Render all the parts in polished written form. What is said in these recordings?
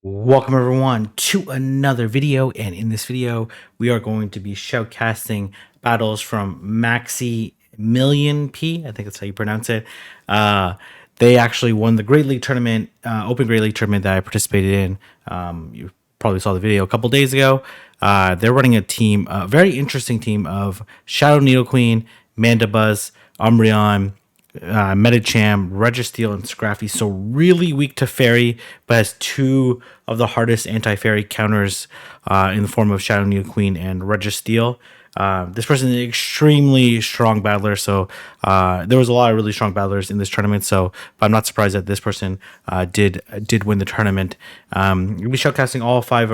Welcome everyone to another video, and in this video we are going to be shoutcasting battles from MAXY1000000P. I think that's how you pronounce it. They actually won the Great League tournament, Open Great League tournament that I participated in. You probably saw the video a couple days ago. They're running a team, a very interesting team of Shadow Nidoqueen, Mandibuzz, Umbreon, Medicham, Registeel, and Scrafty. So really weak to Fairy, but has two of the hardest anti-Fairy counters in the form of Shadow Nidoqueen and Registeel. This person is an extremely strong battler, so there was a lot of really strong battlers in this tournament. So I'm not surprised that this person did win the tournament. We'll be showcasing all five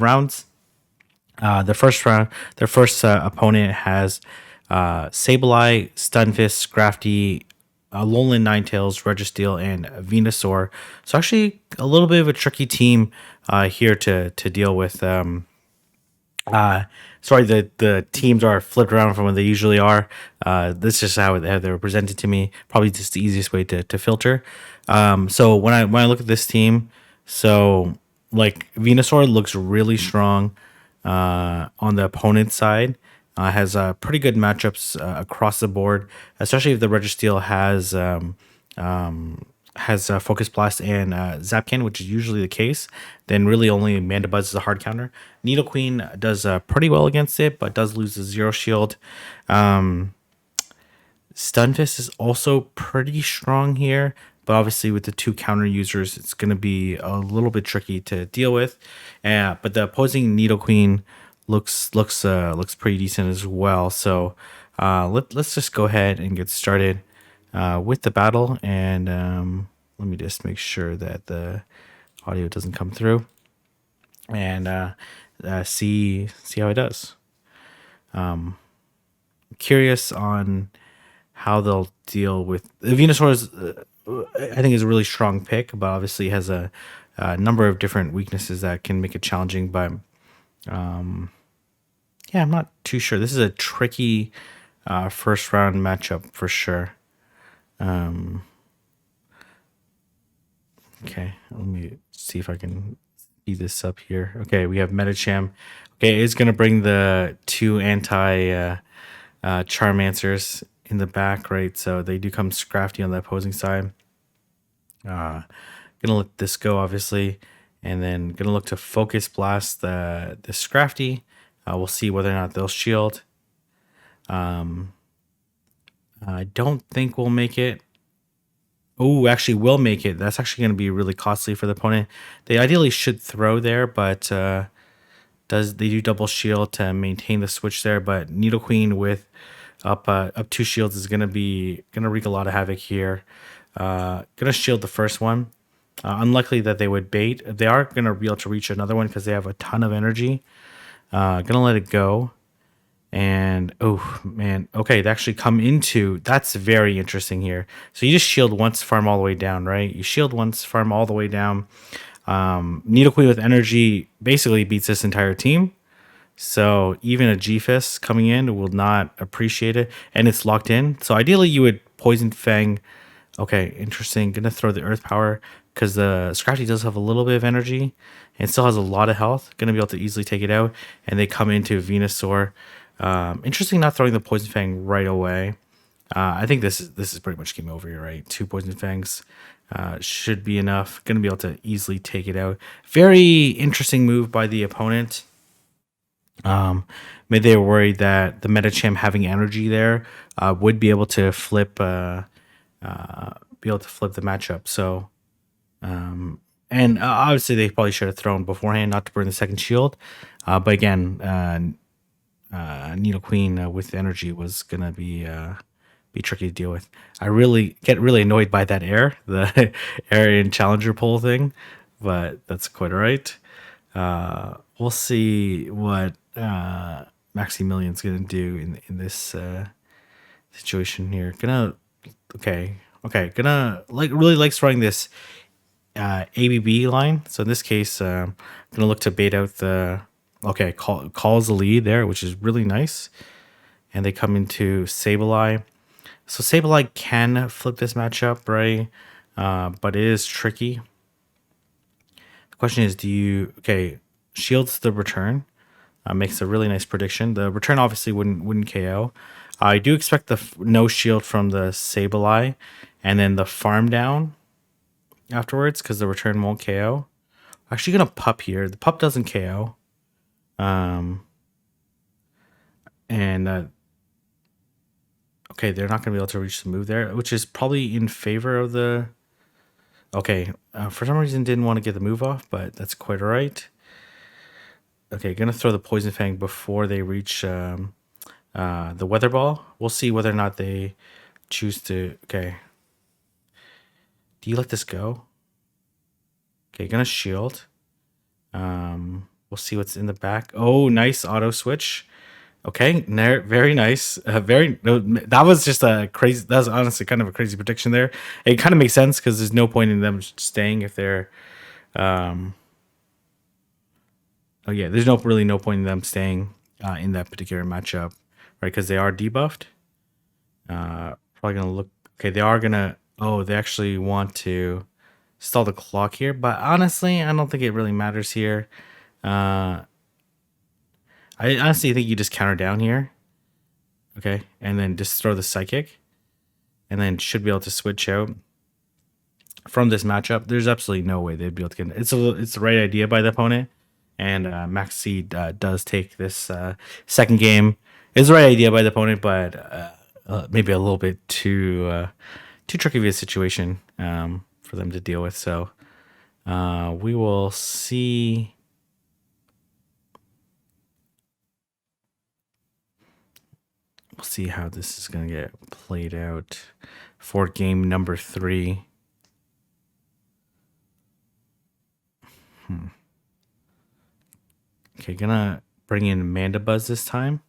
rounds. The first round, their first opponent has Sableye, Stunfisk, Scrafty, Alolan Ninetales, Registeel, and Venusaur. So actually a little bit of a tricky team here to deal with. Sorry, the teams are flipped around from what they usually are. This is just how they were presented to me. Probably just the easiest way to filter. So when I look at this team, so like Venusaur looks really strong on the opponent's side. Has pretty good matchups across the board, especially if the Registeel has Focus Blast and Zapcan, which is usually the case. Then really only Mandibuzz is a hard counter. Nidoqueen does pretty well against it, but does lose the Zero Shield. Stunfisk is also pretty strong here, but obviously with the two counter users, it's going to be a little bit tricky to deal with. But the opposing Nidoqueen looks pretty decent as well. So let's just go ahead and get started with the battle. And let me just make sure that the audio doesn't come through, and see how it does. Curious on how they'll deal with Venusaur. I think is a really strong pick, but obviously has a number of different weaknesses that can make it challenging. But yeah, I'm not too sure. This is a tricky first round matchup for sure. Okay, let me see if I can speed this up here. Okay, we have Medicham. Okay, it's gonna bring the two anti Charmancers in the back, right? So they do come Scrafty on the opposing side. Gonna let this go, obviously, and then gonna look to Focus Blast the Scrafty. We'll see whether or not they'll shield. I don't think we'll make it. Oh, actually, will make it. That's actually going to be really costly for the opponent. They ideally should throw there, but they do double shield to maintain the switch there. But Nidoqueen with up two shields is gonna wreak a lot of havoc here. Gonna shield the first one. Unlikely that they would bait. They are gonna be able to reach another one because they have a ton of energy. Gonna let it go. And oh man, okay, they actually come into, that's very interesting here. So you just shield once, farm all the way down, right? You shield once, farm all the way down. Nidoqueen with energy basically beats this entire team. So even a G-Fist coming in will not appreciate it, and it's locked in. So ideally you would Poison Fang. Okay, interesting. Gonna throw the Earth Power because the Scrafty does have a little bit of energy and still has a lot of health. Gonna be able to easily take it out, and they come into Venusaur. Interesting not throwing the Poison Fang right away. I think this is pretty much game over here, right? Two Poison Fangs should be enough. Gonna be able to easily take it out. Very interesting move by the opponent. Maybe they were worried that the Medicham having energy there would be able to flip the matchup. So and obviously they probably should have thrown beforehand, not to burn the second shield. But again, Nidoqueen with energy was gonna be tricky to deal with. I get really annoyed by that the air and challenger pull thing, but that's quite alright. We'll see what MAXY1000000's gonna do in this situation here. Gonna really likes running this ABB line. So in this case, gonna look to bait out the calls the lead there, which is really nice. And they come into Sableye. So Sableye can flip this matchup, right? But it is tricky. The question is, do you okay? Shields the return. Makes a really nice prediction. The return obviously wouldn't KO. I do expect the no shield from the Sableye, and then the farm down afterwards because the return won't KO. Actually, gonna pup here. The pup doesn't KO. And okay, they're not gonna be able to reach the move there, which is probably in favor of the. Okay, for some reason didn't want to get the move off, but that's quite alright. Okay, gonna throw the Poison Fang before they reach the Weather Ball. We'll see whether or not they choose to. Okay, do you let this go? Okay, gonna shield. We'll see what's in the back. Oh, nice auto switch. Okay, very nice. That was just a crazy. That was honestly kind of a crazy prediction there. It kind of makes sense because there's no point in them staying if they're. Oh yeah, there's no point in them staying in that particular matchup, right? Because they are debuffed. Probably gonna look. Okay, they are gonna. Oh, they actually want to stall the clock here, but honestly, I don't think it really matters here. I honestly think you just counter down here. Okay, and then just throw the psychic, and then should be able to switch out from this matchup. There's absolutely no way they'd be able to get it. It's the right idea by the opponent, and Maxi does take this second game. It's the right idea by the opponent, but maybe a little bit too tricky of a situation for them to deal with. So we will see. We'll see how this is going to get played out for game number 3. Okay, gonna bring in Mandibuzz this time.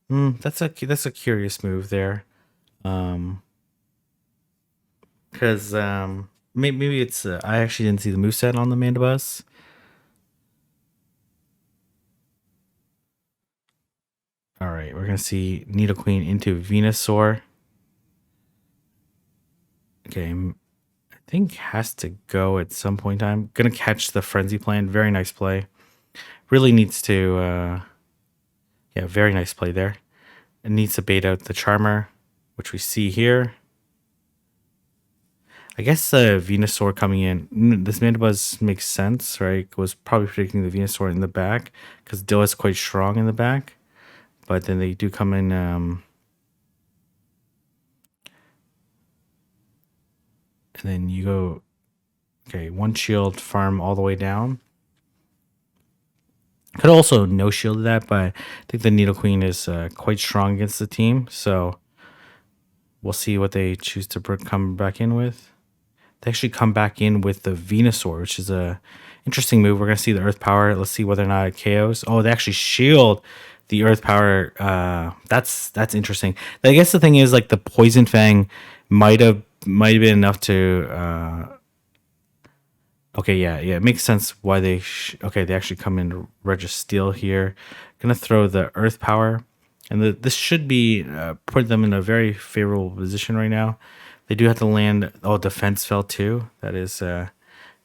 That's a curious move there. Because maybe it's I actually didn't see the moveset on the Mandibuzz. All right, we're gonna see Nidoqueen into Venusaur. Okay, I think has to go at some point in time. Gonna catch the Frenzy Plant. Very nice play. Really needs to, yeah, very nice play there. It needs to bait out the Charmer, which we see here. I guess Venusaur coming in. This Mandibuzz makes sense, right? Was probably predicting the Venusaur in the back because Dill is quite strong in the back. But then they do come in. And then you go. Okay, one shield farm all the way down. Could also no shield that, but I think the Nidoqueen is quite strong against the team. So we'll see what they choose to come back in with. They actually come back in with the Venusaur, which is a interesting move. We're gonna see the Earth Power. Let's see whether or not it KOs. Oh, they actually shield the Earth Power. That's interesting. I guess the thing is like the Poison Fang might have been enough to. Okay, yeah, it makes sense why they. Okay, they actually come in Registeel here. Gonna throw the Earth Power, and this should be put them in a very favorable position right now. They do have to land. Oh, defense fell too. That is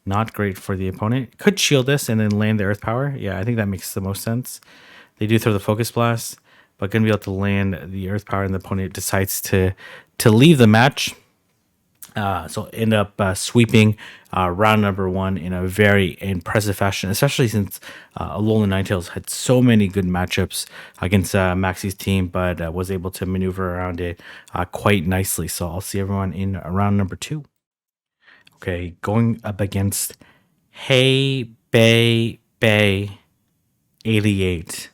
not great for the opponent. Could shield this and then land the Earth Power. Yeah, I think that makes the most sense. They do throw the Focus Blast, but going to be able to land the Earth Power, and the opponent decides to leave the match. So end up sweeping round number 1 in a very impressive fashion, especially since Alolan Ninetales had so many good matchups against Maxi's team, but was able to maneuver around it quite nicely. So I'll see everyone in round number 2. Okay, going up against Hey Bay 88.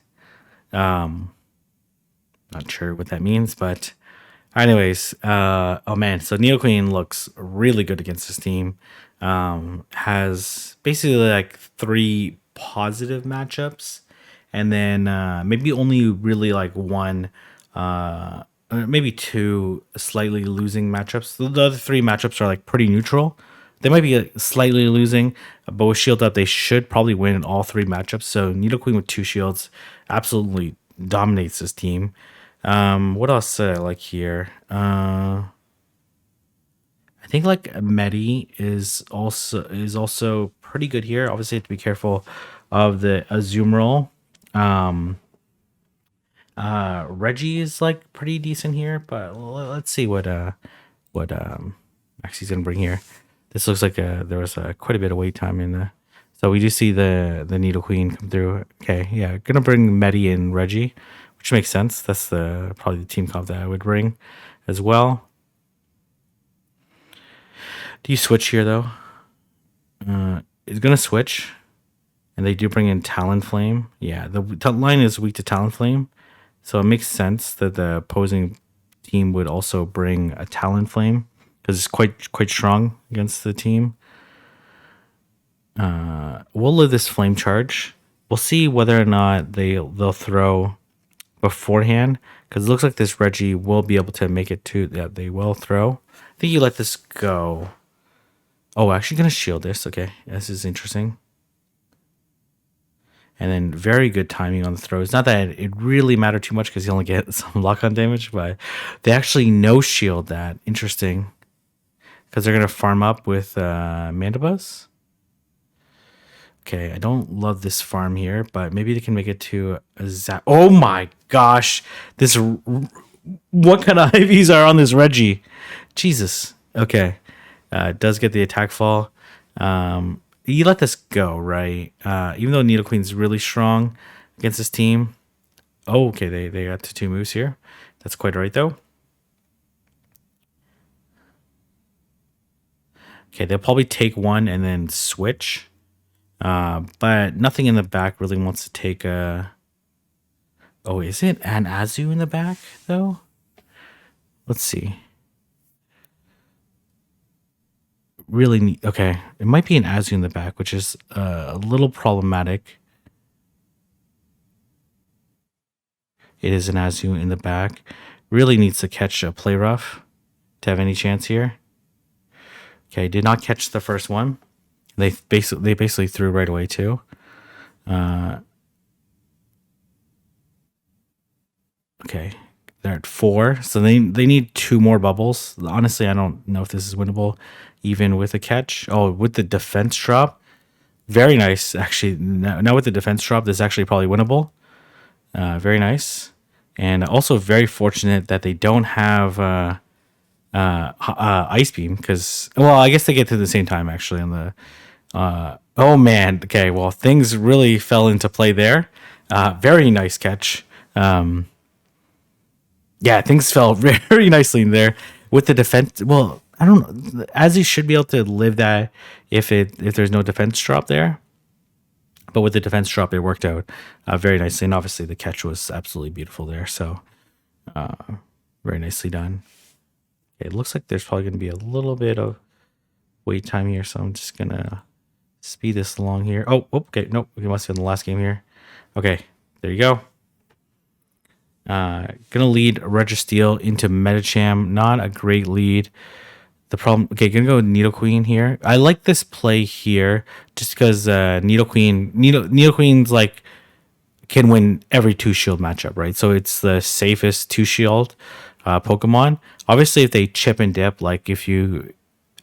Not sure what that means, but anyways, oh man, so Nidoqueen looks really good against this team. Has basically like 3 positive matchups, and then maybe only really like 1, maybe 2 slightly losing matchups. The other 3 matchups are like pretty neutral. They might be slightly losing, but with shield up, they should probably win in all 3 matchups. So Nidoqueen with 2 shields absolutely dominates this team. What else I like here? I think like Medi is also pretty good here. Obviously, you have to be careful of the Azumarill. Um, Reggie is like pretty decent here, but let's see what Maxie's gonna bring here. This looks like there was quite a bit of wait time in the. So we do see the Needle Queen come through. Okay, yeah, gonna bring Medi and Reggie, which makes sense. That's the probably the team comp that I would bring as well. Do you switch here though? It's gonna switch, and they do bring in Talonflame. Yeah, the line is weak to Talonflame, so it makes sense that the opposing team would also bring a Talonflame because it's quite strong against the team. We'll live this flame charge. We'll see whether or not they'll throw beforehand because it looks like this Reggie will be able to make it to. Yeah, they will throw. I think you let this go. Oh, actually gonna shield this. Okay, this is interesting. And then very good timing on the throws. Not that it really mattered too much because you only get some lock-on damage, but they actually no shield that. Interesting. Because they're gonna farm up with Mandibuzz. Okay, I don't love this farm here, but maybe they can make it to a oh my gosh. What kind of IVs are on this Reggie? Jesus. Okay. It does get the attack fall. You let this go, right? Even though Needle Queen's really strong against this team. Oh, okay, they got to 2 moves here. That's quite all right, though. Okay, they'll probably take 1 and then switch. But nothing in the back really wants to take a... Oh, is it an Azu in the back, though? Let's see. Really neat. Okay, it might be an Azu in the back, which is a little problematic. It is an Azu in the back. Really needs to catch a play rough to have any chance here. Okay, did not catch the first one. They basically threw right away too. Okay, they're at 4, so they need 2 more bubbles. Honestly, I don't know if this is winnable, even with a catch. Oh, with the defense drop, very nice. Actually, now with the defense drop, this is actually probably winnable. Very nice, and also very fortunate that they don't have ice beam because I guess they get to the same time actually on the. Oh man, okay. Well, things really fell into play there. Very nice catch. Yeah, things fell very nicely in there with the defense. Well, I don't know. As he should be able to live that if there's no defense drop there. But with the defense drop, it worked out very nicely. And obviously, the catch was absolutely beautiful there. So, very nicely done. Okay, it looks like there's probably going to be a little bit of wait time here. So, I'm just going to speed this along here. Oh, okay. Nope. We must be in the last game here. Okay, there you go. Gonna lead Registeel into Medicham. Not a great lead. The problem. Okay, gonna go Needle Queen here. I like this play here just because Needle Queen's like can win every 2 shield matchup, right? So it's the safest 2 shield Pokemon. Obviously, if they chip and dip, like if you.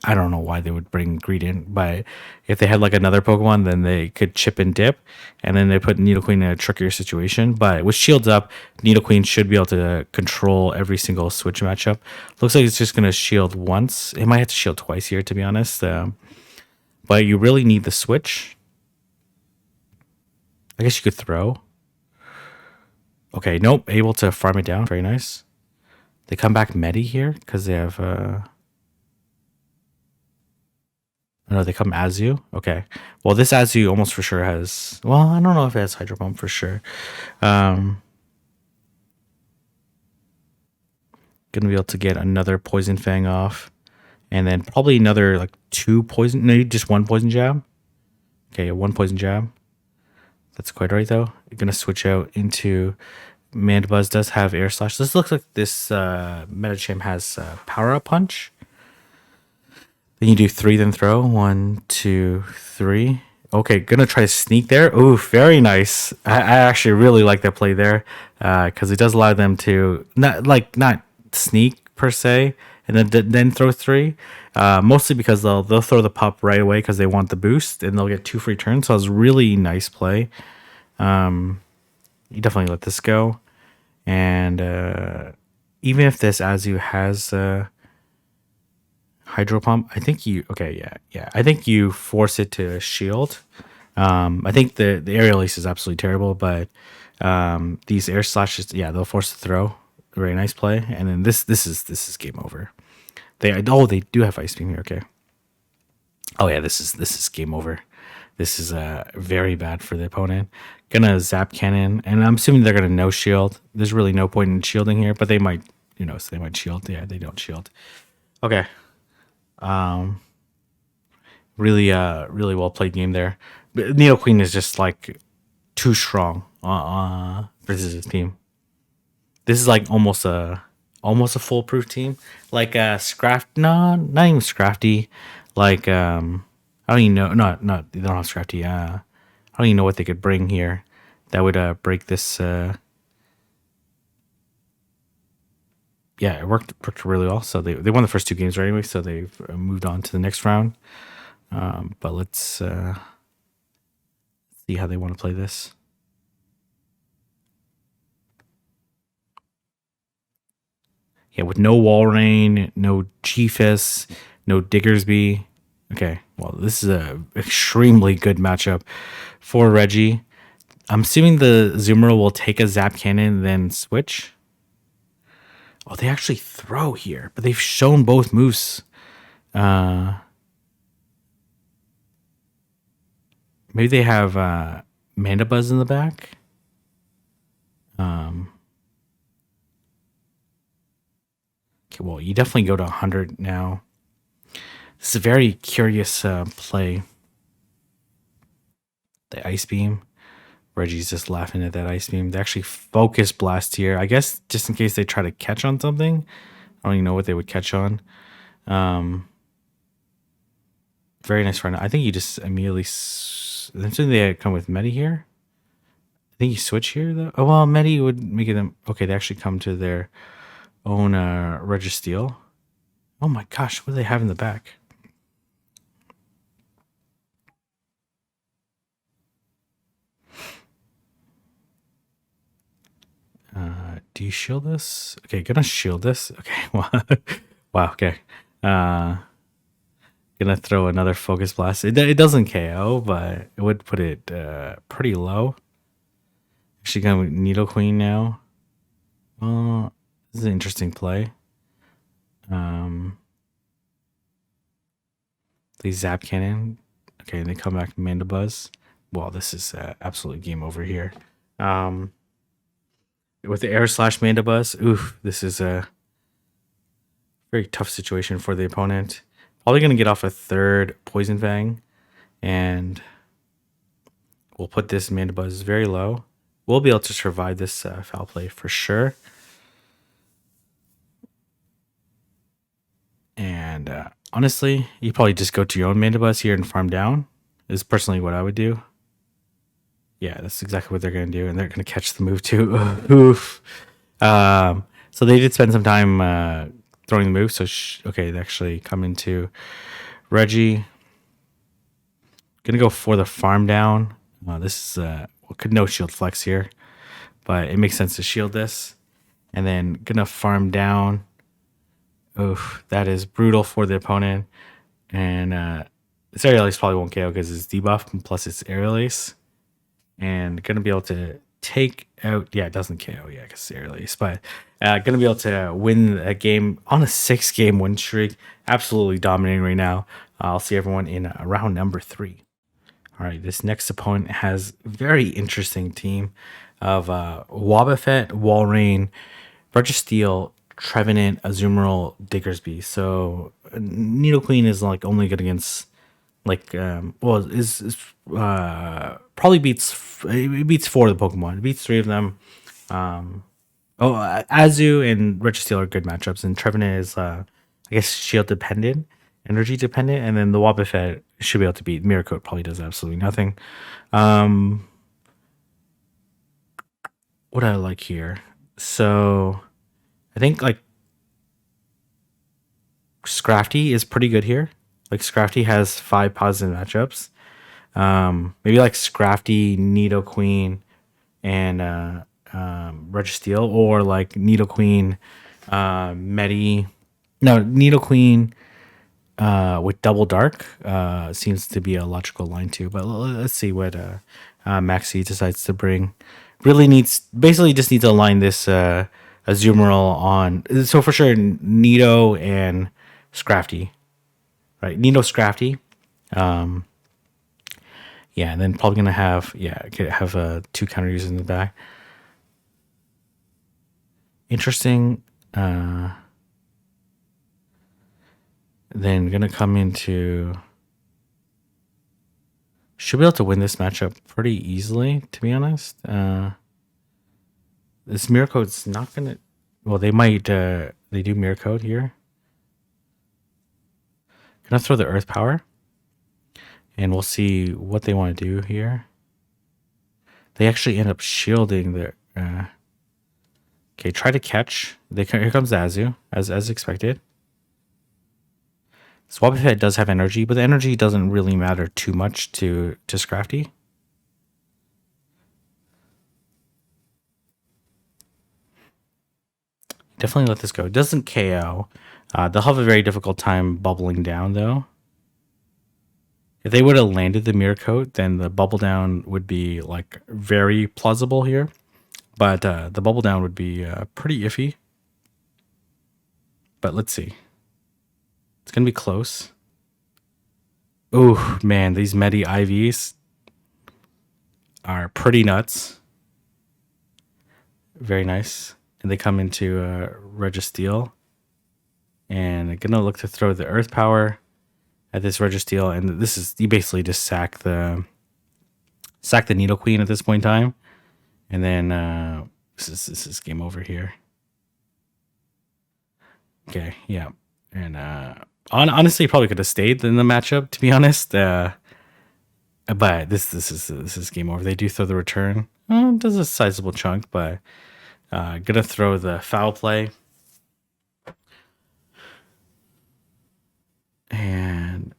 I don't know why they would bring Greedent, but if they had like another Pokemon, then they could chip and dip, and then they put Needle Queen in a trickier situation. But with shields up, Needle Queen should be able to control every single switch matchup. Looks like it's just going to shield once. It might have to shield twice here, to be honest. But you really need the switch. I guess you could throw. Okay, nope. Able to farm it down. Very nice. They come back Medi here because they have... No, they come Azu. Okay. Well, this Azu almost for sure has... Well, I don't know if it has Hydro Pump for sure. Gonna be able to get another Poison Fang off. And then probably another, like, 2 poison... No, just 1 Poison Jab. Okay, 1 Poison Jab. That's quite right, though. You're gonna switch out into... Mandibuzz does have Air Slash. This looks like this Medicham has Power Up Punch. Then you do 3, then throw. 1, 2, 3. Okay, gonna try to sneak there. Ooh, very nice. I actually really like that play there because it does allow them to not sneak per se, and then throw 3. Mostly because they'll throw the pup right away because they want the boost, and they'll get 2 free turns. So it's really nice play. You definitely let this go, and even if this Azu has hydro pump, I think you yeah. I think you force it to shield. I think the aerial ace is absolutely terrible, but these air slashes, yeah, they'll force the throw. Very nice play, and then this is game over. They do have ice beam here. Okay. Oh yeah, this is game over. This is very bad for the opponent. Gonna zap cannon, and I'm assuming they're gonna no shield. There's really no point in shielding here, but they might, so they might shield. Yeah, they don't shield. Okay. Really well played game there. But Neo Queen is just like too strong versus his team. This is like almost a foolproof team. Like Scraft, no, not even Scrafty. Like I don't even know. Not they don't have Scrafty. I don't even know what they could bring here that would break this. Yeah, it worked really well. So they won the first 2 games right anyway. So they've moved on to the next round. But let's see how they want to play this. Yeah, with no Walrein, no Chiefess, no Diggersby. Okay, well, this is a extremely good matchup for Reggie. I'm assuming the Zoomer will take a Zap Cannon, then switch. Oh, they actually throw here, but they've shown both moves. Maybe they have Mandibuzz in the back. Okay, well, you definitely go to 100 now. This is a very curious play. The Ice Beam. Reggie's just laughing at that Ice Beam. They actually Focus Blast here. I guess just in case they try to catch on something. I don't even know what they would catch on. Very nice run. I think you just immediately... I'm assuming they come with Medi here. I think you switch here, though. Oh, well, Medi would make them... Okay, they actually come to their own Registeel. Oh my gosh, what do they have in the back? Do you shield this? Okay, gonna shield this. Okay, wow, okay. Gonna throw another Focus Blast. It doesn't KO, but it would put it pretty low. Actually, going with Needle Queen now. This is an interesting play. They Zap Cannon. Okay, and they come back to Mandibuzz. Well, this is absolutely game over here. With the Air Slash Mandibuzz, oof, this is a very tough situation for the opponent. Probably going to get off a third Poison Fang, and we'll put this Mandibuzz very low. We'll be able to survive this foul play for sure. And honestly, you probably just go to your own Mandibuzz here and farm down. Is personally what I would do. Yeah, that's exactly what they're going to do, and they're going to catch the move too. Oof. So they did spend some time throwing the move. So okay, they actually come into Reggie. Gonna go for the farm down. This is could no shield flex here, but it makes sense to shield this, and then gonna farm down. Oof, that is brutal for the opponent, and this aerial ace probably won't KO because it's debuff and plus it's aerial ace. And gonna be able to take out, yeah, it doesn't KO, yeah, because it's aerial ace, but gonna be able to win a game on a 6-game win streak. Absolutely dominating right now. I'll see everyone in round number 3. All right, this next opponent has a very interesting team of Wobbuffet, Walrein, Registeel, Trevenant, Azumarill, Diggersby. So Needle Queen is like only good against like is probably beats 4 of the Pokemon. It beats 3 of them. Azu and Registeel are good matchups, and Trevenant is I guess shield dependent, energy dependent, and then the Wobbuffet should be able to beat Miracle. Probably does absolutely nothing. What I like here, so I think like Scrafty is pretty good here. Like Scrafty has 5 positive matchups. Maybe like Scrafty, Nidoqueen, and Registeel, or like Nidoqueen, Medi. No, Nidoqueen with Double Dark seems to be a logical line too. But let's see what Maxi decides to bring. Really needs, basically just needs to align this Azumarill on. So for sure, Nido and Scrafty, right? Nido Scrafty. Yeah, and then probably gonna have could have 2 counter users in the back. Interesting. Then gonna come into, should be able to win this matchup pretty easily, to be honest. This mirror code's not gonna. Well, they might. They do mirror code here. Gonna throw the Earth Power, and we'll see what they want to do here. They actually end up shielding their. Okay, try to catch. Here comes Azu, as expected. Swabifet does have energy, but the energy doesn't really matter too much to Scrafty. Definitely let this go. It doesn't KO. They'll have a very difficult time bubbling down, though. If they would have landed the mirror coat, then the bubble down would be like very plausible here. But the bubble down would be pretty iffy. But let's see. It's going to be close. Oh, man, these Medi IVs are pretty nuts. Very nice. And they come into Registeel. And they're going to look to throw the Earth Power at this Registeel. And this is, you basically just sack the Nidoqueen at this point in time. And then this is game over here. Okay, yeah. And honestly, probably could have stayed in the matchup, to be honest. But this is game over. They do throw the return. Does a sizable chunk, but gonna throw the foul play. And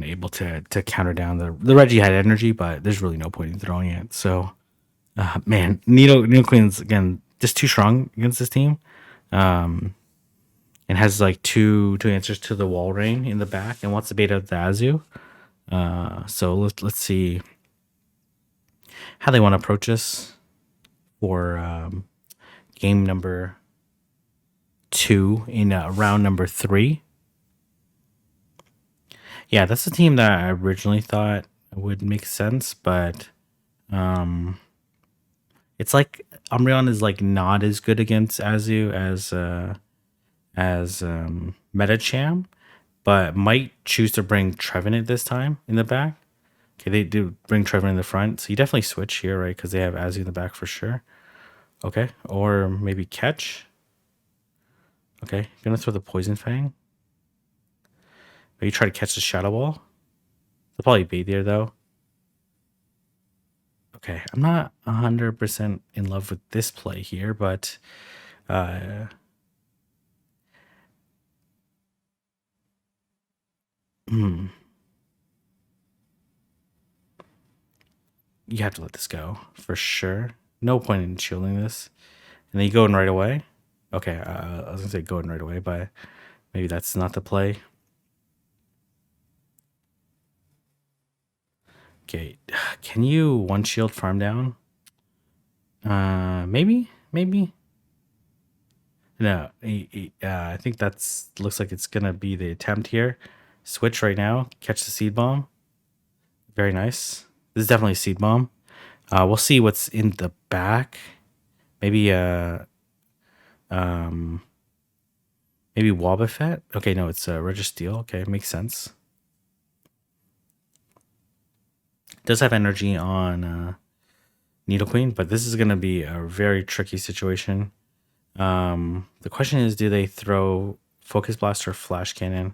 able to counter down the Reggie had energy, but there's really no point in throwing it. So man, Nidoqueen's again just too strong against this team. And has like two answers to the wall rain in the back and wants to bait out the Azu. So let's see how they want to approach this for game number 2 in round number 3. Yeah, that's the team that I originally thought would make sense, but it's like Umbreon is like not as good against Azu as Metacham, but might choose to bring Trevenant this time in the back. Okay, they do bring Trevenant in the front, so you definitely switch here, right? Because they have Azu in the back for sure. Okay, or maybe catch. Okay, gonna throw the Poison Fang. Maybe try to catch the Shadow Ball. They'll probably be there though. Okay, I'm not 100% in love with this play here, but you have to let this go for sure. No point in shielding this. And then you go in right away. Okay, I was gonna say go in right away, but maybe that's not the play. Okay, can you one shield farm down? Maybe. No, I think that's looks like it's gonna be the attempt here. Switch right now, catch the Seed Bomb. Very nice. This is definitely a Seed Bomb. We'll see what's in the back. Maybe maybe Wobbuffet. Okay, no, it's Registeel. Okay, makes sense. Does have energy on Nidoqueen, but this is going to be a very tricky situation. The question is, do they throw Focus Blast or Flash Cannon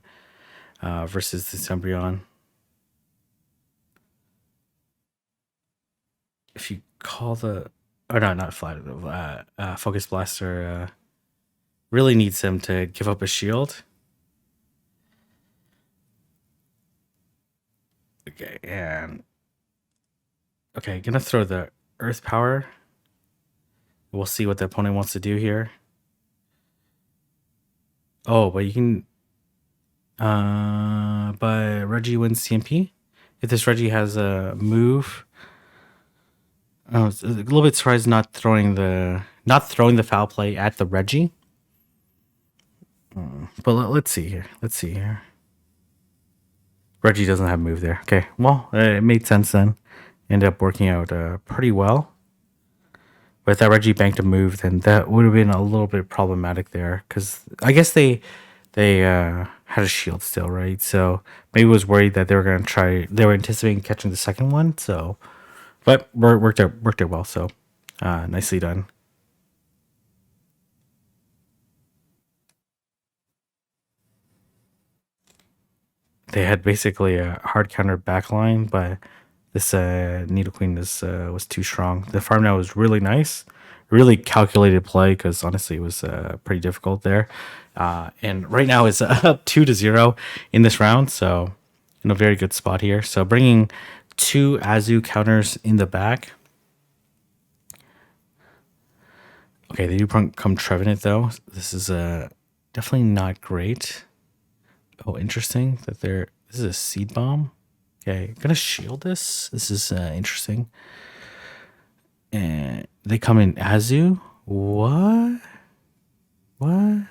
versus this Umbreon? If you call the... Or no, not Flash. Focus Blast or Really needs him to give up a shield. Okay, and okay, gonna throw the Earth Power. We'll see what the opponent wants to do here. Oh, but you can. But Reggie wins TMP. If this Reggie has a move, I was a little bit surprised not throwing the foul play at the Reggie. But let's see here. Let's see here. Reggie doesn't have a move there. Okay, well, it made sense then. Ended up working out pretty well. But if that Reggie banked a move, then that would have been a little bit problematic there. Because I guess they had a shield still, right? So maybe was worried that they were going to try. They were anticipating catching the second one. So, but worked out well. So nicely done. They had basically a hard counter backline, but this Needle Queen was too strong. The farm now was really nice, really calculated play because honestly it was pretty difficult there. And right now it's up 2-0 in this round, so in a very good spot here. So bringing two Azu counters in the back. Okay, they do come Trevenant though. This is definitely not great. Oh, interesting that this is a seed bomb. Okay, gonna shield this. This is interesting. And they come in Azu. What? What?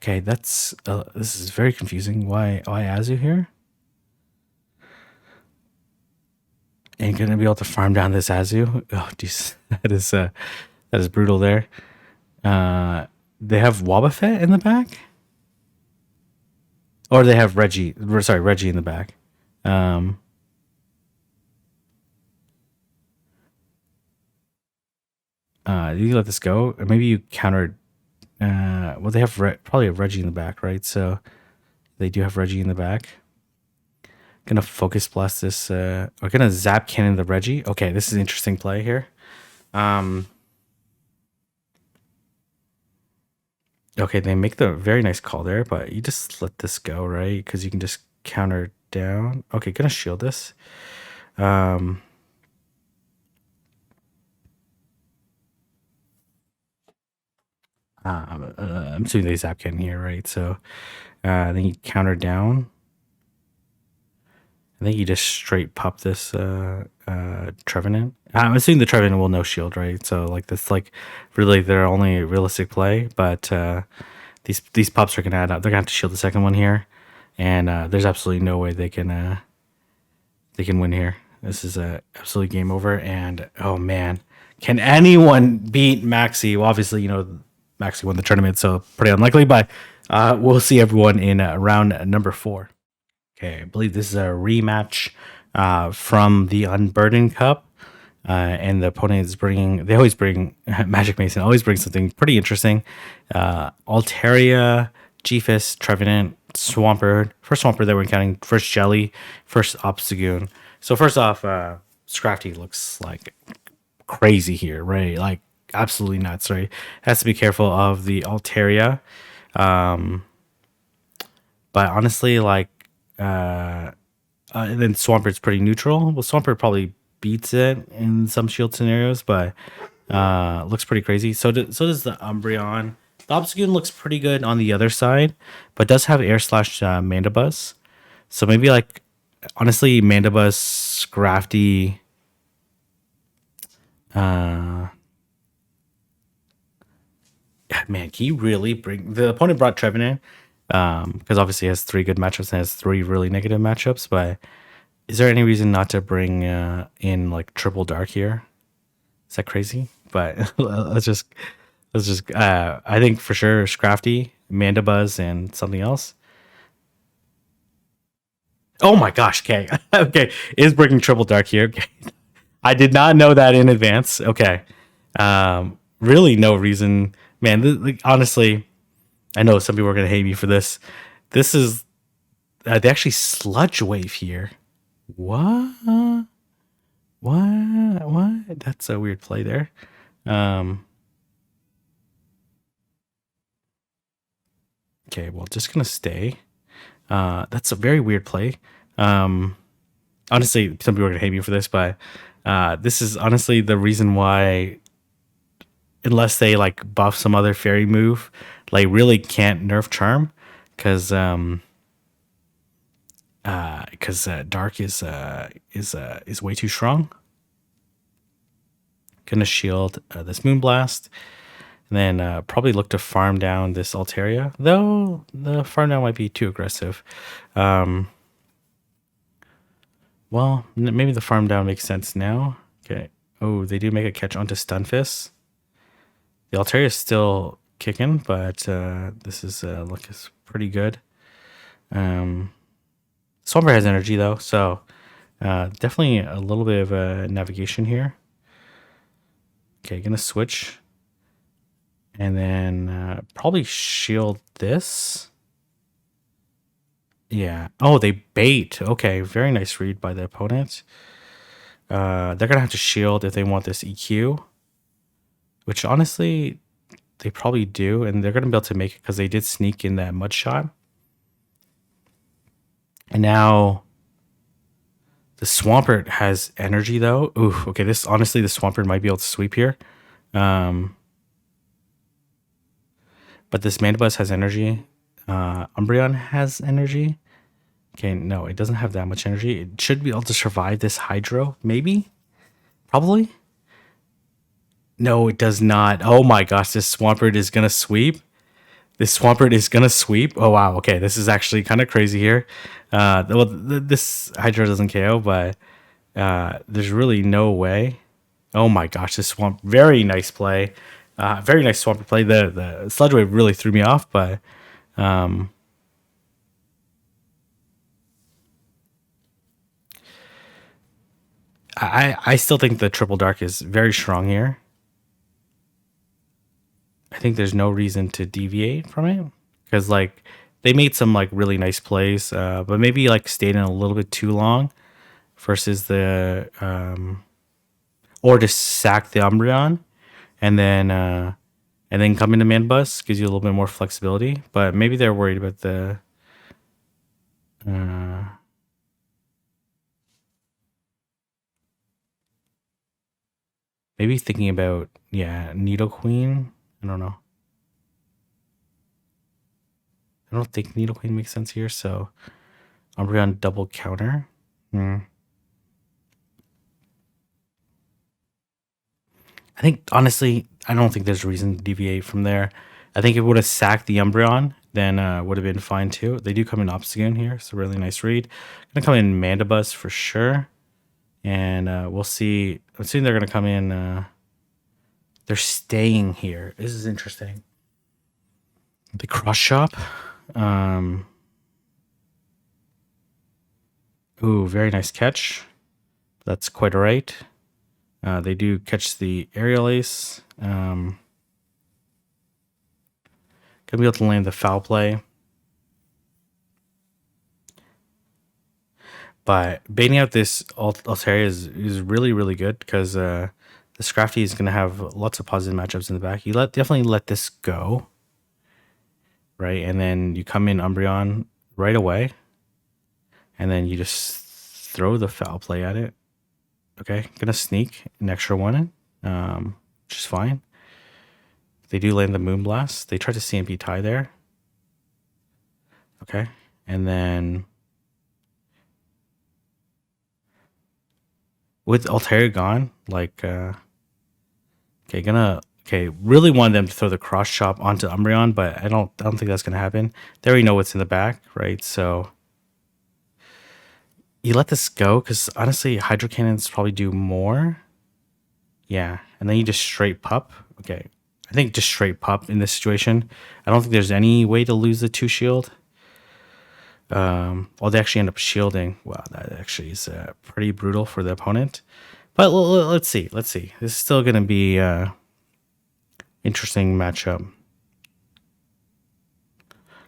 Okay, this is very confusing. Why Azu here? Ain't gonna be able to farm down this Azu. Oh, jeez, that is brutal there. They have Wobbuffet in the back, or they have Reggie. Sorry, Reggie in the back. You let this go, or maybe you countered. Well, they have probably have Reggie in the back, right? So they do have Reggie in the back. Gonna focus blast this. We're gonna zap cannon the Reggie. Okay, this is an interesting play here. Okay, they make the very nice call there, but you just let this go, right? Because you can just counter down. Okay, gonna shield this. I'm assuming they zap cannon here, right? So then you counter down. I think you just straight pop this Trevenant. I'm assuming the Trevenant will no shield, right? So like that's like really their only realistic play. But these pops are gonna add up. They're gonna have to shield the second one here, and there's absolutely no way they can win here. This is absolutely game over. And oh man, can anyone beat Maxi? Well, obviously Maxi won the tournament, so pretty unlikely. But we'll see everyone in round number 4. Okay, I believe this is a rematch from the Unburdened Cup. And the opponent is they always bring, Magic Mason always brings something pretty interesting. Altaria, Jephus, Trevenant, Swampert. First Swampert that we're counting, first Jelly, first Obstagoon. So first off, Scrafty looks like crazy here, right? Like absolutely nuts, right? Has to be careful of the Altaria. But honestly, like, and then Swampert's pretty neutral. Well, Swampert probably beats it in some shield scenarios, but looks pretty crazy. So does the Umbreon. The Obstagoon looks pretty good on the other side, but does have Air Slash Mandibuzz. So maybe like, honestly, Mandibuzz, Scrafty. Man, can you really bring the opponent brought Trevenant? Because obviously he has 3 good matchups and has 3 really negative matchups, but is there any reason not to bring in like triple dark here? Is that crazy? But let's just I think for sure Scrafty, Mandibuzz, and something else. Oh my gosh, okay. Okay, is bringing triple dark here. Okay. I did not know that in advance. Okay. Really no reason. Man, like, honestly, I know some people are going to hate me for this. This is they actually sludge wave here. What? What? What? That's a weird play there. Okay, well, just gonna stay. That's a very weird play. Honestly, some people are gonna hate me for this, but this is honestly the reason why, unless they like buff some other fairy move, like really can't nerf charm, because dark is way too strong. Gonna shield this moonblast, and then probably look to farm down this Altaria, though the farm down might be too aggressive. Well, maybe the farm down makes sense now. Okay. Oh, they do make a catch onto Stunfisk. The Altaria is still kicking, but this is look is pretty good. Swamper has energy though, so definitely a little bit of navigation here. Okay, gonna switch, and then probably shield this. Yeah. Oh, they bait. Okay, very nice read by the opponent. They're gonna have to shield if they want this EQ, which honestly they probably do, and they're gonna be able to make it because they did sneak in that mud shot. And now the Swampert has energy though. Ooh, okay. This honestly, the Swampert might be able to sweep here. But this Mandibuzz has energy. Umbreon has energy. Okay, no, it doesn't have that much energy. It should be able to survive this Hydro, maybe? Probably? No, it does not. Oh my gosh, this Swampert is gonna sweep. This Swampert is gonna sweep. Oh wow, okay, this is actually kind of crazy here. Well, this Hydro doesn't KO, but there's really no way. Oh my gosh, this Swamp, very nice play. Very nice Swampert play. The Sludge Wave really threw me off, but I still think the Triple Dark is very strong here. I think there's no reason to deviate from it because like they made some like really nice plays, but maybe like stayed in a little bit too long versus the or just sack the Umbreon and then come into Man Bus gives you a little bit more flexibility. But maybe they're worried about the maybe thinking about Needle Queen. I don't know. I don't think Needle Queen makes sense here, so Umbreon double counter. I think honestly, I don't think there's a reason to deviate from there. I think if it would have sacked the Umbreon, then would have been fine too. They do come in Obstagoon here, so really nice read. Gonna come in Mandibuzz for sure, and we'll see. I'm assuming they're gonna come in. They're staying here. This is interesting. The cross shop. Ooh, very nice catch. That's quite alright. They do catch the aerial ace. Gonna be able to land the foul play. But baiting out this Altaria is really, really good because the Scrafty is going to have lots of positive matchups in the back. You definitely let this go, right? And then you come in Umbreon right away, and then you just throw the foul play at it. Okay, gonna sneak an extra one in, which is fine. They do land the Moonblast. They try to CMP tie there. Okay, and then with Altaria gone, like, really want them to throw the cross chop onto Umbreon, but I don't think that's gonna happen. They already know what's in the back, right? So you let this go because honestly, Hydro Cannons probably do more. Yeah, and then you just straight pup. Okay, I think just straight pup in this situation. I don't think there's any way to lose the 2 shield. Well, they actually end up shielding. Wow, that actually is pretty brutal for the opponent. But let's see. Let's see. This is still going to be interesting matchup.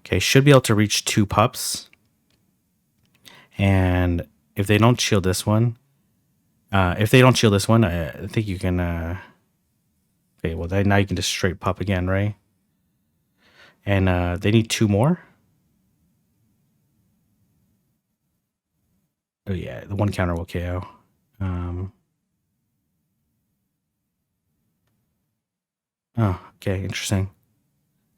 Okay, should be able to reach 2 pups. And if they don't shield this one, If they don't shield this one, I think you can. Okay, well now you can just straight pop again, right? And they need 2 more. Oh yeah, the 1 counter will KO. Oh, okay, interesting.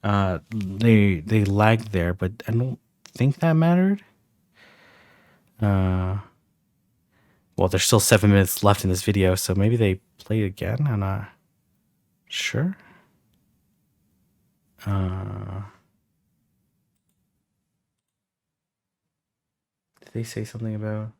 They lagged there, but I don't think that mattered. Well, there's still 7 minutes left in this video, so maybe they play again. I'm not sure. Did they say something about?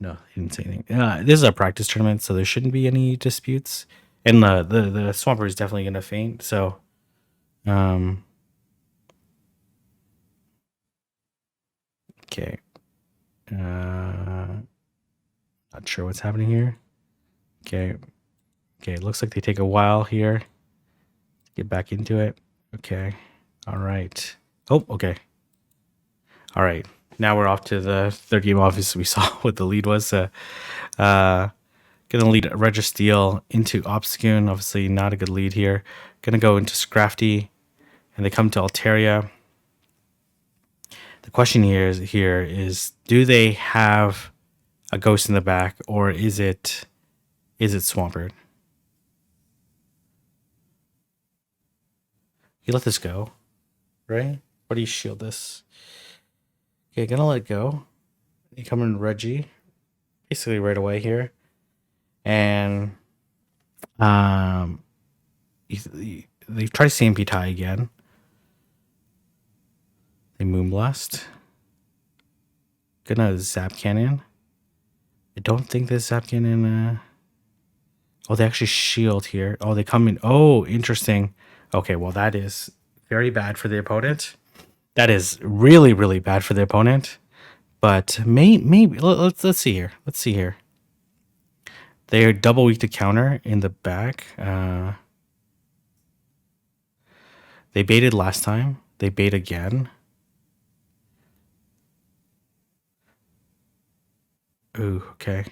No, he didn't say anything. This is a practice tournament, so there shouldn't be any disputes. And the Swamper is definitely gonna faint. So, okay. Not sure what's happening here. Okay. Okay, it looks like they take a while here to get back into it. Okay. All right. Oh, okay. All right. Now we're off to the third game. Obviously, we saw what the lead was. Gonna lead Registeel into Obscune. Obviously, not a good lead here. Gonna go into Scrafty, and they come to Altaria. The question here is do they have a ghost in the back, or is it Swampert? You let this go, right? Or do you shield this? Okay, gonna let it go. You come in Reggie, basically right away here, and they try to CMP tie again. They Moonblast. Gonna Zap Cannon. I don't think this Zap Cannon. Oh, they actually shield here. Oh, they come in. Oh, interesting. Okay, well that is very bad for the opponent. That is really, really bad for the opponent. But maybe let's see here. Let's see here. They are double weak to counter in the back. They baited last time. They bait again. Ooh, okay.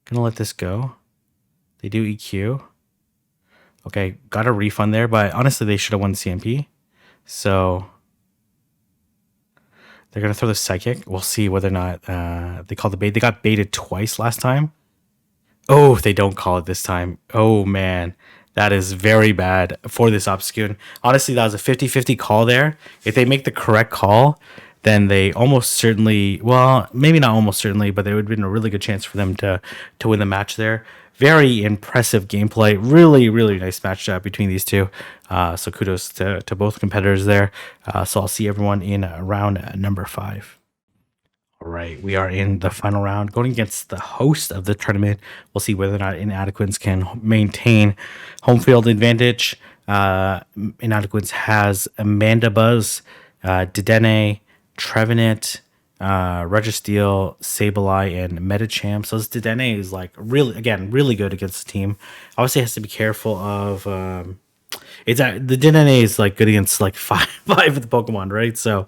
Gonna let this go. They do EQ. Okay, got a refund there, but honestly, they should have won CMP. So they're gonna throw the Psychic. We'll see whether or not they call the bait. They got baited twice last time. Oh, they don't call it this time. Oh man, that is very bad for this Obscune. Honestly, that was a 50-50 call there. If they make the correct call, then they almost certainly, well, maybe not almost certainly, but there would have been a really good chance for them to win the match there. Very impressive gameplay. Really, really nice match between these two. So kudos to both competitors there. So I'll see everyone in round number 5. All right, we are in the final round going against the host of the tournament. We'll see whether or not Inadequates can maintain home field advantage. Inadequates has Amanda Buzz, Dedenne, Trevenant, Registeel, Sableye, and Metachamp. So this Dedenne is like really good against the team. Obviously, has to be careful of. The Dedenne is like good against like five of the Pokemon, right? So.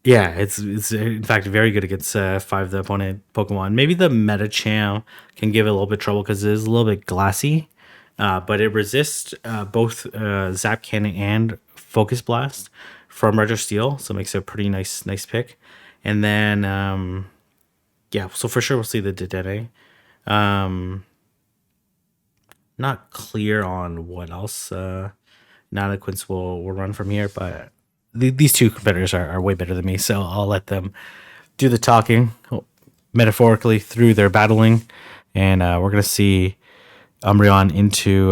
Yeah, it's in fact very good against 5 of the opponent Pokemon. Maybe the Metacham can give it a little bit trouble because it is a little bit glassy, but it resists both Zap Cannon and Focus Blast from Registeel, so it makes it a pretty nice pick. And then yeah, so for sure we'll see the Dedenne. Not clear on what else Nanaquince will run from here, but these two competitors are way better than me, so I'll let them do the talking metaphorically through their battling, and we're gonna see Umbreon into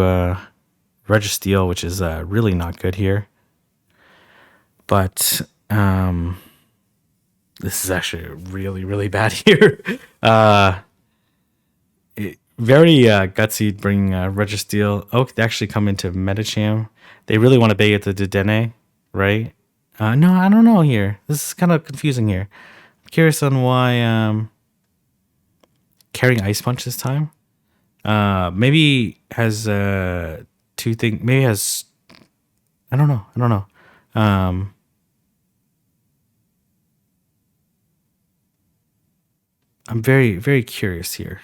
Registeel, which is really not good here. But this is actually really bad here. Very gutsy bring Registeel. Oh, they actually come into Metacham. They really want to bait at the Dedenne, right? No, I don't know here. This is kind of confusing here. I'm curious on why carrying Ice Punch this time. Maybe has 2 things. Maybe has. I don't know. I'm very, very curious here.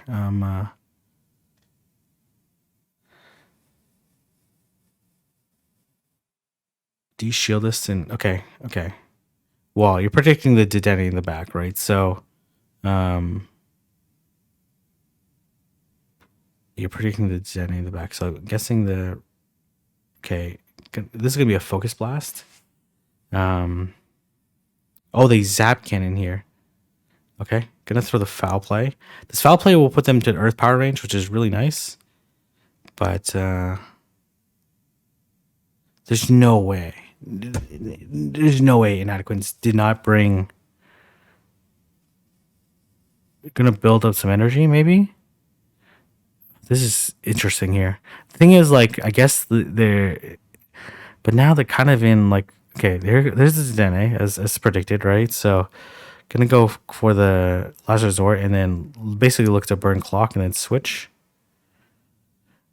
Do you shield this? And okay, okay. Well, you're predicting the Dedenne in the back, right? So, um, you're predicting the Dedenne in the back. So, I'm guessing the okay. This is gonna be a focus blast. Oh, they zap cannon here. Okay, gonna throw the foul play. This foul play will put them to Earth power range, which is really nice. But there's no way. There's no way Inadequates did not bring. Gonna build up some energy, maybe. This is interesting here. The thing is, like, I guess they're, but now they're kind of in like, okay, there's the Dene as predicted, right? So, gonna go for the last resort and then basically look to burn clock and then switch.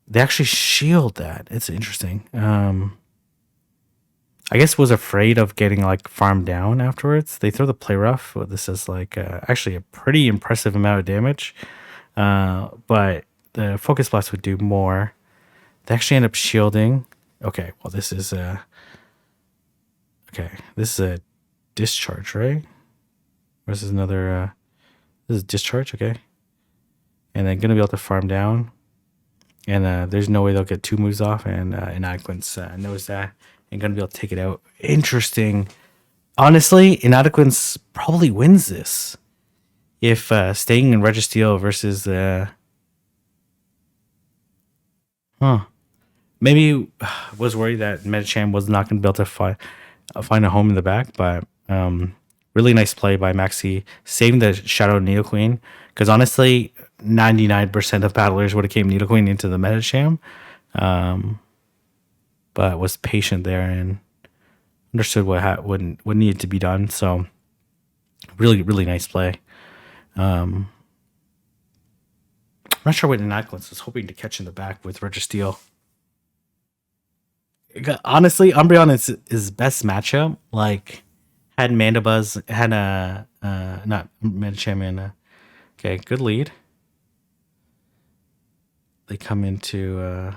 They actually shield that. It's interesting. I guess was afraid of getting like farmed down afterwards. They throw the play rough. Well, this is like actually a pretty impressive amount of damage. But the focus blast would do more. They actually end up shielding. Okay, well this is a discharge, right? Or this is another this is discharge, okay. And then gonna be able to farm down. And there's no way they'll get two moves off, and Inadequates knows that and gonna be able to take it out. Interesting. Honestly, Inadequates probably wins this if staying in Registeel versus maybe was worried that Medicham was not going to be able to find a home in the back, but really nice play by Maxi, saving the Shadow Needle Queen, because honestly, 99% of battlers would have came Needle Queen into the Medicham, but was patient there and understood what needed to be done. So really, really nice play. I'm not sure what Inadequates was hoping to catch in the back with Registeel. Honestly, Umbreon is his best matchup. Like, had Mandibuzz, had a not Medicham and okay, good lead. They come into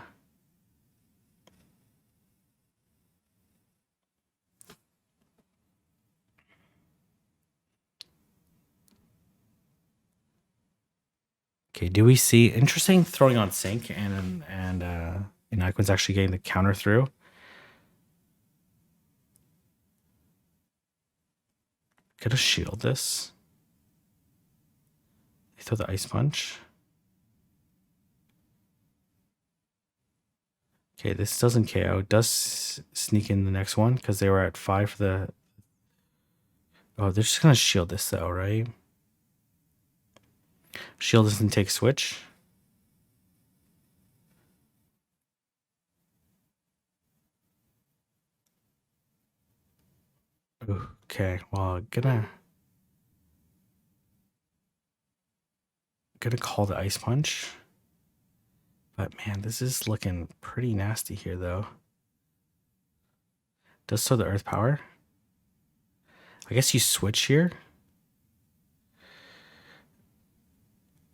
okay, do we see interesting throwing on sync and Inadequates actually getting the counter through? Gotta shield this. They throw the ice punch. Okay, this doesn't KO. It does sneak in the next one because they were at 5 for the. Oh, they're just gonna shield this though, right? Shield doesn't take switch. Okay, well, gonna call the ice punch. But man, this is looking pretty nasty here though. Does so the earth power. I guess you switch here.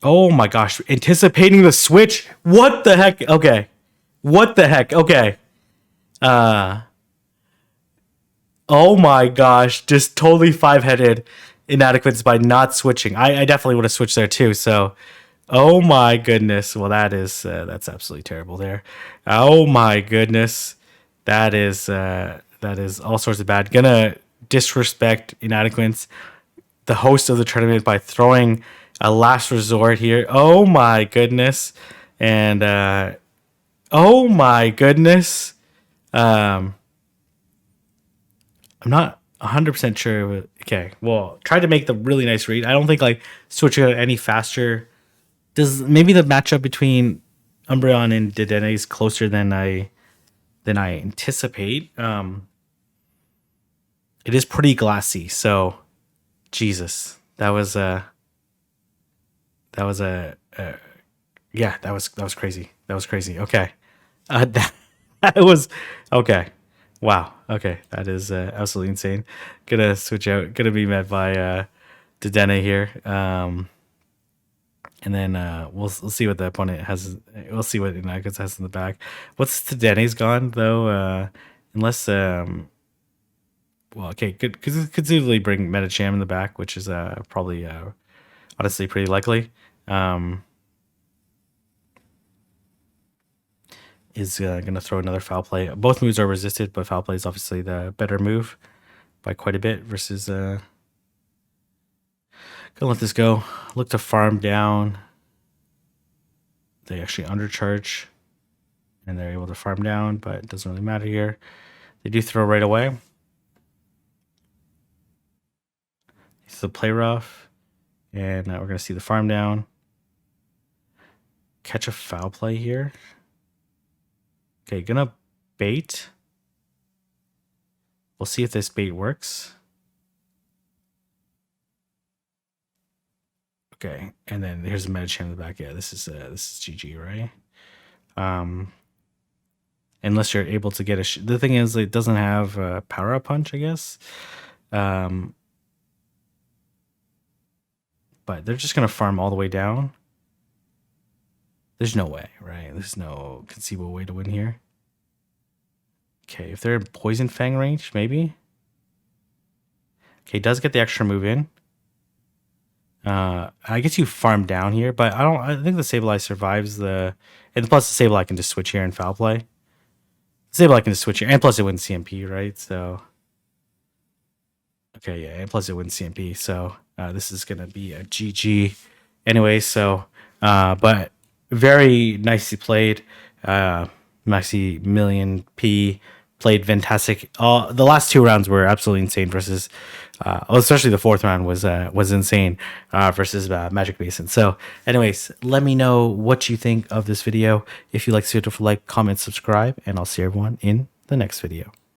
Oh my gosh, anticipating the switch. What the heck? Okay. What the heck? Okay. Oh my gosh, just totally five-headed Inadequates by not switching. I definitely would have switched there too. So, oh my goodness. Well, that's absolutely terrible there. Oh my goodness, that is all sorts of bad. Gonna disrespect Inadequates, the host of the tournament, by throwing a last resort here. Oh my goodness, and oh my goodness. I'm not 100% sure. Okay, well, try to make the really nice read. I don't think like switching it any faster. Does maybe the matchup between Umbreon and Dedenne is closer than I anticipate. It is pretty glassy, so Jesus, that was yeah, that was crazy. That was crazy. Okay, that was okay. Wow. Okay, that is absolutely insane. Gonna switch out. Gonna be met by Dedenne here. And then we'll see what the opponent has. We'll see what Nuggets has in the back. What's the Denny's gone though? Unless well, okay, could conceivably bring Metacham in the back, which is probably honestly pretty likely. Is gonna throw another foul play. Both moves are resisted, but foul play is obviously the better move by quite a bit. Versus gonna let this go. Look to farm down. They actually undercharge, and they're able to farm down, but it doesn't really matter here. They do throw right away. It's the play rough, and now we're gonna see the farm down. Catch a foul play here. Okay, gonna bait. We'll see if this bait works. Okay, and then here's a Metacham in the back. Yeah, this is GG, right? Unless you're able to get a. The thing is, it doesn't have a power up punch, I guess. But they're just gonna farm all the way down. There's no way, right? There's no conceivable way to win here. Okay, if they're in Poison Fang range, maybe. Okay, does get the extra move in. I guess you farm down here, but I think the Sableye survives the, and plus the Sableye can just switch here and foul play. Sableye can just switch here, and plus it wins CMP, right? So, okay, yeah, and plus it wins CMP. So this is gonna be a GG anyway. So, but very nicely played. MAXY1000000P played fantastic. The last 2 rounds were absolutely insane versus, especially the 4th round was insane versus Magic Basin. So, anyways, let me know what you think of this video. If you like, comment, subscribe, and I'll see everyone in the next video.